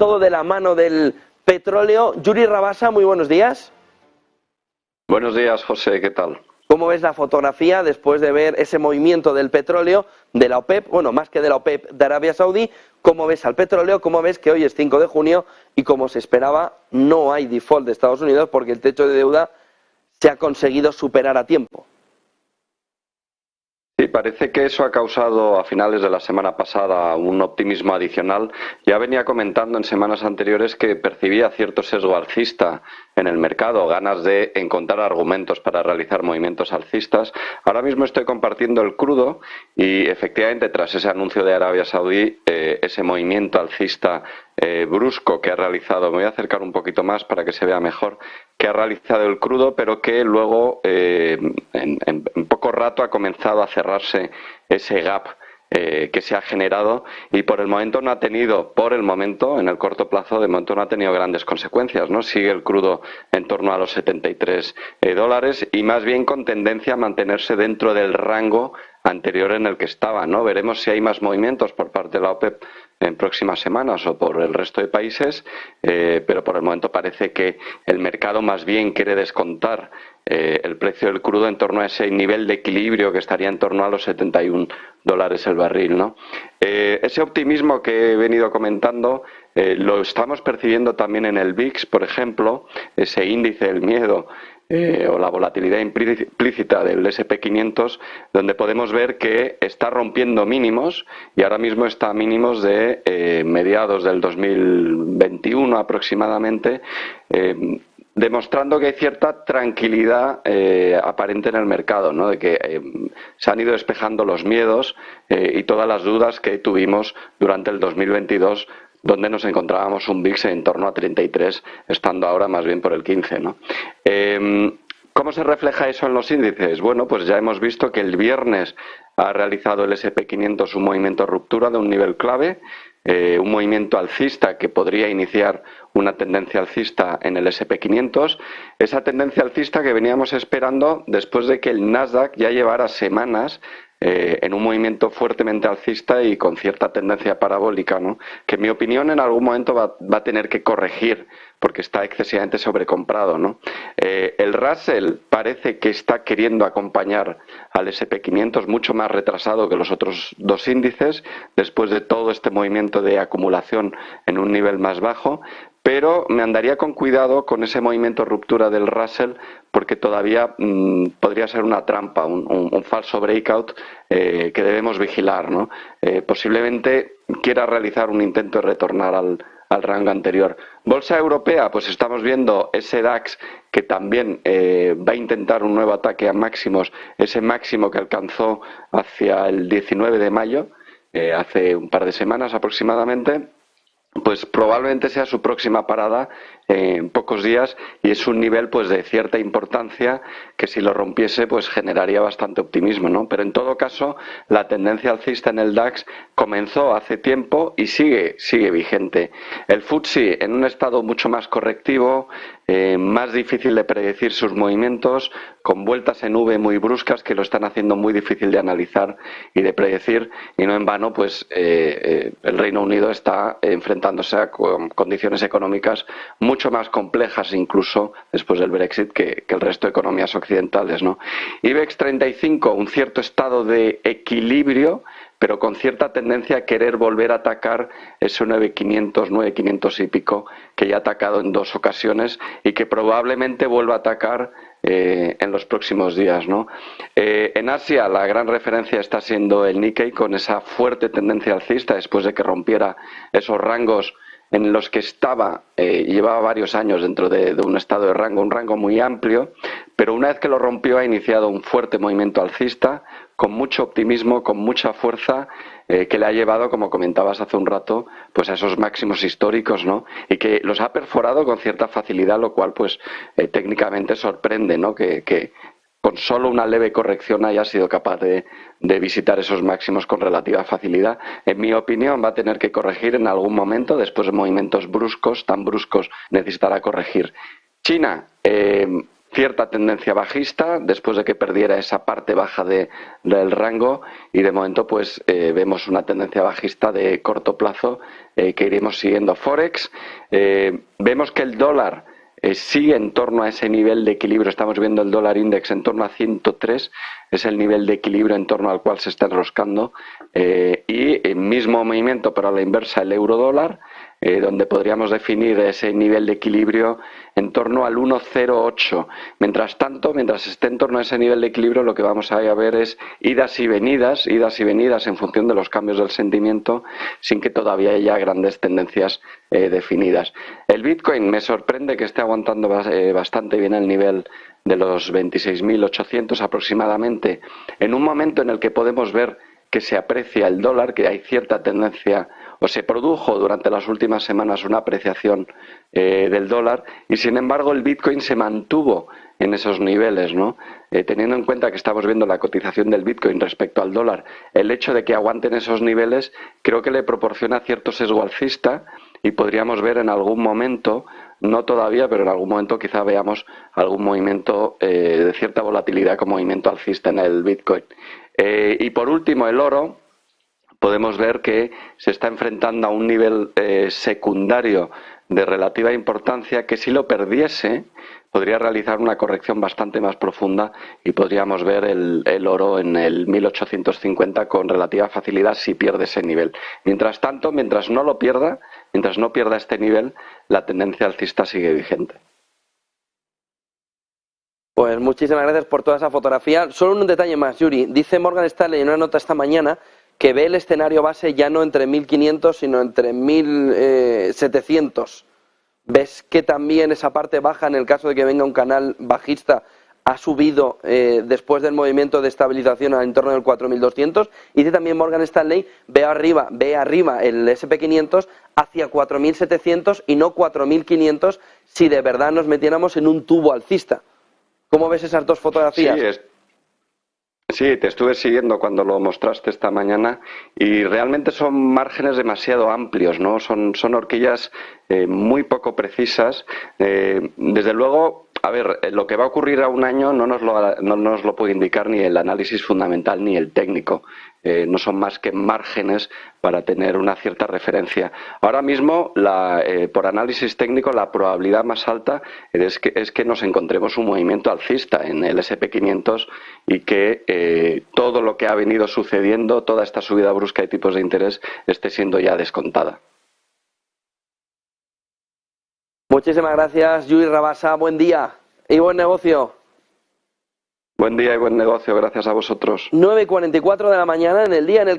todo de la mano del petróleo. Yuri Rabasa, muy buenos días. Buenos días, José, ¿qué tal? ¿Cómo ves la fotografía después de ver ese movimiento del petróleo de la OPEP, bueno, más que de la OPEP, de Arabia Saudí? ¿Cómo ves al petróleo? ¿Cómo ves que hoy es 5 de junio y como se esperaba no hay default de Estados Unidos porque el techo de deuda se ha conseguido superar a tiempo? Sí, parece que eso ha causado a finales de la semana pasada un optimismo adicional. Ya venía comentando en semanas anteriores que percibía cierto sesgo alcista en el mercado, ganas de encontrar argumentos para realizar movimientos alcistas. Ahora mismo estoy compartiendo el crudo y efectivamente tras ese anuncio de Arabia Saudí, ese movimiento alcista brusco que ha realizado, me voy a acercar un poquito más para que se vea mejor, que ha realizado el crudo, pero que luego en poco rato ha comenzado a cerrarse ese gap que se ha generado y por el momento no ha tenido, en el corto plazo, de momento no ha tenido grandes consecuencias, ¿no? Sigue el crudo en torno a los 73 dólares y más bien con tendencia a mantenerse dentro del rango anterior en el que estaba, ¿no? Veremos si hay más movimientos por parte de la OPEP en próximas semanas o por el resto de países, pero por el momento parece que el mercado más bien quiere descontar el precio del crudo en torno a ese nivel de equilibrio que estaría en torno a los 71 dólares el barril, ¿no? Ese optimismo que he venido comentando lo estamos percibiendo también en el VIX, por ejemplo, ese índice del miedo o la volatilidad implícita del SP500, donde podemos ver que está rompiendo mínimos y ahora mismo está a mínimos de mediados del 2021 aproximadamente, demostrando que hay cierta tranquilidad aparente en el mercado, ¿no? De que se han ido despejando los miedos y todas las dudas que tuvimos durante el 2022, donde nos encontrábamos un VIX en torno a 33, estando ahora más bien por el 15, ¿no? ¿Cómo se refleja eso en los índices? Bueno, pues ya hemos visto que el viernes ha realizado el SP500 un movimiento de ruptura de un nivel clave, un movimiento alcista que podría iniciar una tendencia alcista en el SP500, esa tendencia alcista que veníamos esperando después de que el Nasdaq ya llevara semanas en un movimiento fuertemente alcista y con cierta tendencia parabólica, ¿no? Que en mi opinión en algún momento va a tener que corregir porque está excesivamente sobrecomprado, ¿no? El Russell parece que está queriendo acompañar al SP500 mucho más retrasado que los otros dos índices después de todo este movimiento de acumulación en un nivel más bajo, pero me andaría con cuidado con ese movimiento de ruptura del Russell porque todavía podría ser una trampa, un falso breakout que debemos vigilar, ¿no? Posiblemente quiera realizar un intento de retornar al rango anterior. Bolsa europea, pues estamos viendo ese DAX que también va a intentar un nuevo ataque a máximos, ese máximo que alcanzó hacia el 19 de mayo, hace un par de semanas aproximadamente. Pues probablemente sea su próxima parada en pocos días y es un nivel pues de cierta importancia que si lo rompiese pues generaría bastante optimismo, ¿no? Pero en todo caso la tendencia alcista en el DAX comenzó hace tiempo y sigue vigente. El FTSE en un estado mucho más correctivo, más difícil de predecir sus movimientos, con vueltas en V muy bruscas que lo están haciendo muy difícil de analizar y de predecir y no en vano pues el Reino Unido está enfrentándose a condiciones económicas mucho más complejas incluso después del Brexit que el resto de economías occidentales, ¿no? IBEX 35, un cierto estado de equilibrio, pero con cierta tendencia a querer volver a atacar ese 9.500 y pico que ya ha atacado en dos ocasiones y que probablemente vuelva a atacar en los próximos días, ¿no? En Asia la gran referencia está siendo el Nikkei con esa fuerte tendencia alcista después de que rompiera esos rangos en los que estaba, llevaba varios años dentro de un estado de rango, un rango muy amplio, pero una vez que lo rompió ha iniciado un fuerte movimiento alcista, con mucho optimismo, con mucha fuerza, que le ha llevado, como comentabas hace un rato, pues a esos máximos históricos, ¿no? Y que los ha perforado con cierta facilidad, lo cual pues técnicamente sorprende, ¿no? Que con solo una leve corrección haya sido capaz de visitar esos máximos con relativa facilidad. En mi opinión va a tener que corregir en algún momento, después de movimientos bruscos, tan bruscos necesitará corregir. China, cierta tendencia bajista después de que perdiera esa parte baja del rango, y de momento pues vemos una tendencia bajista de corto plazo que iremos siguiendo. Forex, vemos que el dólar sigue en torno a ese nivel de equilibrio. Estamos viendo el dólar index en torno a 103, es el nivel de equilibrio en torno al cual se está enroscando, y el mismo movimiento pero a la inversa el euro dólar, donde podríamos definir ese nivel de equilibrio en torno al 1,08. Mientras tanto, mientras esté en torno a ese nivel de equilibrio, lo que vamos a ver es idas y venidas en función de los cambios del sentimiento, sin que todavía haya grandes tendencias definidas. El Bitcoin me sorprende que esté aguantando bastante bien el nivel de los 26.800 aproximadamente, en un momento en el que podemos ver que se aprecia el dólar, que hay cierta tendencia, o se produjo durante las últimas semanas una apreciación del dólar, y sin embargo el Bitcoin se mantuvo en esos niveles, ¿no? Teniendo en cuenta que estamos viendo la cotización del Bitcoin respecto al dólar, el hecho de que aguanten esos niveles creo que le proporciona cierto sesgo alcista, y podríamos ver en algún momento, no todavía, pero en algún momento quizá veamos algún movimiento de cierta volatilidad con movimiento alcista en el Bitcoin. Y por último, el oro, podemos ver que se está enfrentando a un nivel secundario de relativa importancia que, si lo perdiese, podría realizar una corrección bastante más profunda y podríamos ver el oro en el 1850 con relativa facilidad si pierde ese nivel. Mientras tanto, mientras no lo pierda, mientras no pierda este nivel, la tendencia alcista sigue vigente. Pues muchísimas gracias por toda esa fotografía. Solo un detalle más, Yuri. Dice Morgan Stanley en una nota esta mañana que ve el escenario base ya no entre 1.500, sino entre 1.700. ¿Ves que también esa parte baja, en el caso de que venga un canal bajista, ha subido después del movimiento de estabilización al entorno del 4.200? Y dice también Morgan Stanley, ve arriba el SP500 hacia 4.700 y no 4.500 si de verdad nos metiéramos en un tubo alcista. ¿Cómo ves esas dos fotografías? Sí, te estuve siguiendo cuando lo mostraste esta mañana, y realmente son márgenes demasiado amplios, ¿no? Son horquillas muy poco precisas. Desde luego, a ver, lo que va a ocurrir a un año no nos lo puede indicar ni el análisis fundamental ni el técnico. No son más que márgenes para tener una cierta referencia. Ahora mismo, por análisis técnico, la probabilidad más alta es que nos encontremos un movimiento alcista en el SP500 y que todo lo que ha venido sucediendo, toda esta subida brusca de tipos de interés, esté siendo ya descontada. Muchísimas gracias, Yuri Rabasa. Buen día y buen negocio. Buen día y buen negocio, gracias a vosotros. 9:44 de la mañana, en el día en el que